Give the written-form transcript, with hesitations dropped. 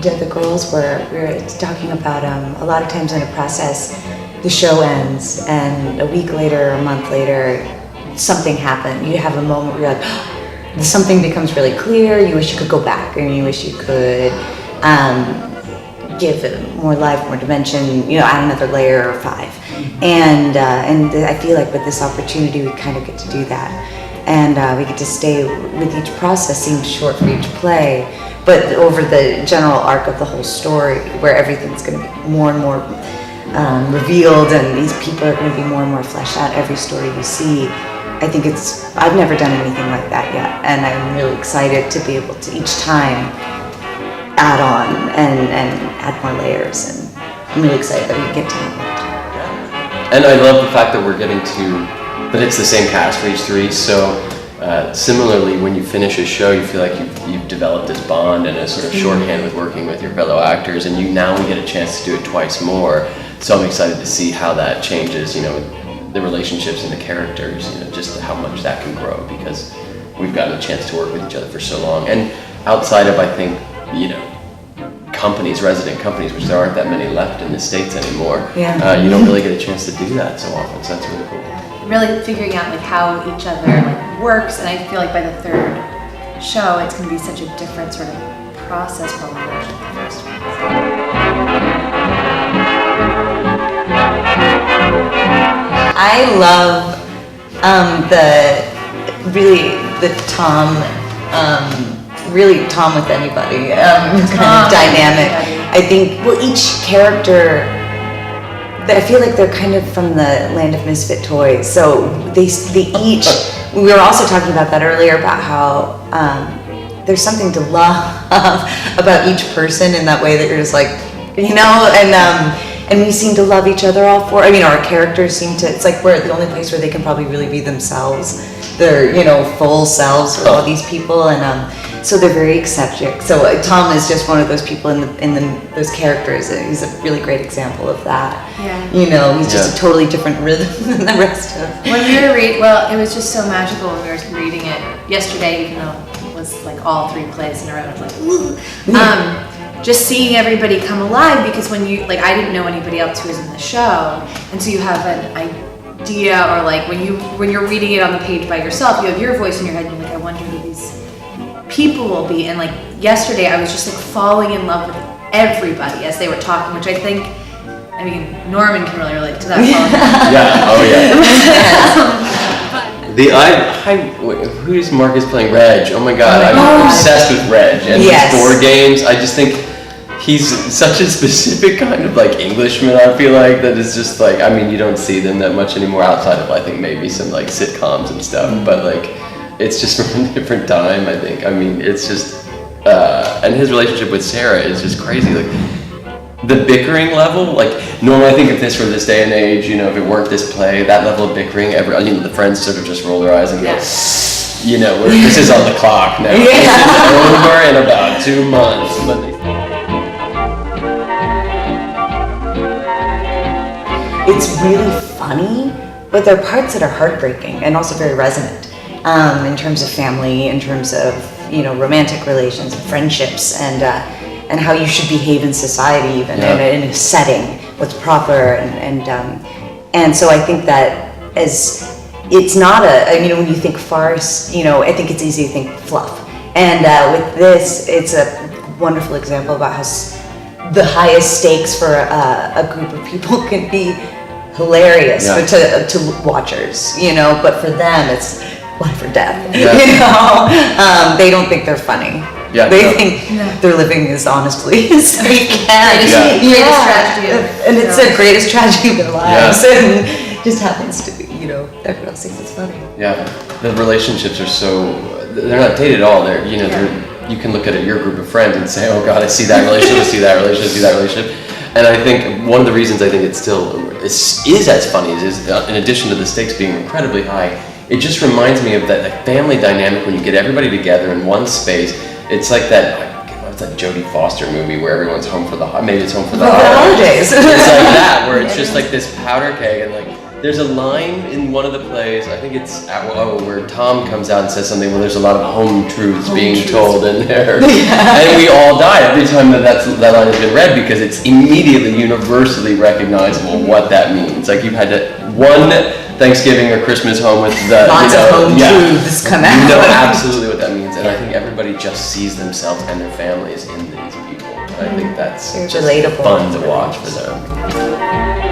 Dead the Girls where we were talking about a lot of times in a process, the show ends and a week later, a month later, something happened. You have a moment where you're like, something becomes really clear, you wish you could go back and you wish you could give it more life, more dimension, add another layer or 5. And I feel like with this opportunity, we kind of get to do that. And we get to stay with each process, seems short for each play, but over the general arc of the whole story, where everything's going to be more and more revealed, and these people are going to be more and more fleshed out every story you see. I think I've never done anything like that yet, and I'm really excited to be able to each time add on and add more layers, and I'm really excited that we get to have that. And I love the fact that we're getting to but it's the same cast for each 3, so similarly, when you finish a show, you feel like you've developed this bond and a sort of shorthand with working with your fellow actors, and now we get a chance to do it twice more. So I'm excited to see how that changes, the relationships and the characters, just how much that can grow, because we've gotten a chance to work with each other for so long. And outside of, I think, companies, resident companies, which there aren't that many left in the States anymore, you don't really get a chance to do that so often, so that's really cool. Really figuring out how each other works, and I feel like by the 3rd show it's going to be such a different sort of process probably than the first one. I love the Tom, really Tom with anybody kind of dynamic. I think each character, I feel like they're kind of from the land of misfit toys, so they each, we were also talking about that earlier, about how there's something to love about each person in that way that you're just like, and we seem to love each other all 4. Our characters seem to, it's like we're the only place where they can probably really be themselves, their, full selves for all these people, and so they're very eccentric. So Tom is just one of those people in those characters. He's a really great example of that. Yeah. He's just a totally different rhythm than the rest of. When we were it was just so magical when we were reading it yesterday, even though it was like all 3 plays in a row. I was like, ooh. Just seeing everybody come alive, because when you, I didn't know anybody else who was in the show, and so you have an idea, or when you're reading it on the page by yourself, you have your voice in your head, and you're like, I wonder who these people will be. And yesterday I was just falling in love with everybody as they were talking, which I think, Norman can really relate to that. Who is Marcus playing? Reg. Oh my god, I'm obsessed with Reg and his board games. I just think he's such a specific kind of Englishman, I feel like, that is just you don't see them that much anymore outside of, I think, maybe some sitcoms and stuff, but it's just from a different time, I think. It's just, and his relationship with Sarah is just crazy. The bickering level, normally I think if this were this day and age, if it weren't this play, that level of bickering, the friends sort of just roll their eyes and go, this is on the clock now. This is over in about 2 months. It's really funny, but there are parts that are heartbreaking and also very resonant, in terms of family, in terms of, romantic relations, friendships, and how you should behave in society, even in a setting, what's proper, and so I think that it's not when you think farce, I think it's easy to think fluff, and with this, it's a wonderful example about how the highest stakes for a group of people can be hilarious to watchers, but for them it's life or death. They don't think they're funny. They think their living as honestly as they can. Greatest tragedy and it's the greatest tragedy of their lives, and just happens to be, everyone else thinks it's funny. The relationships are they're not dated at all. They're, you can look at your group of friends and say, oh God, I see that relationship, I see that relationship, I see that relationship. And I think one of the reasons I think it still is as funny is in addition to the stakes being incredibly high, it just reminds me of that family dynamic when you get everybody together in one space. It's like what's that Jodie Foster movie where everyone's home for maybe it's home for the holidays. It's like that, where it's just this powder keg and There's a line in one of the plays, I think it's where Tom comes out and says something, well, there's a lot of home truths being told in there. And we all die every time that line has been read because it's immediately universally recognizable what that means. Like you've had one Thanksgiving or Christmas home with the lots of home truths come out. You know absolutely what that means. And I think everybody just sees themselves and their families in these people. And I think that's Very just relatable. fun to watch for them.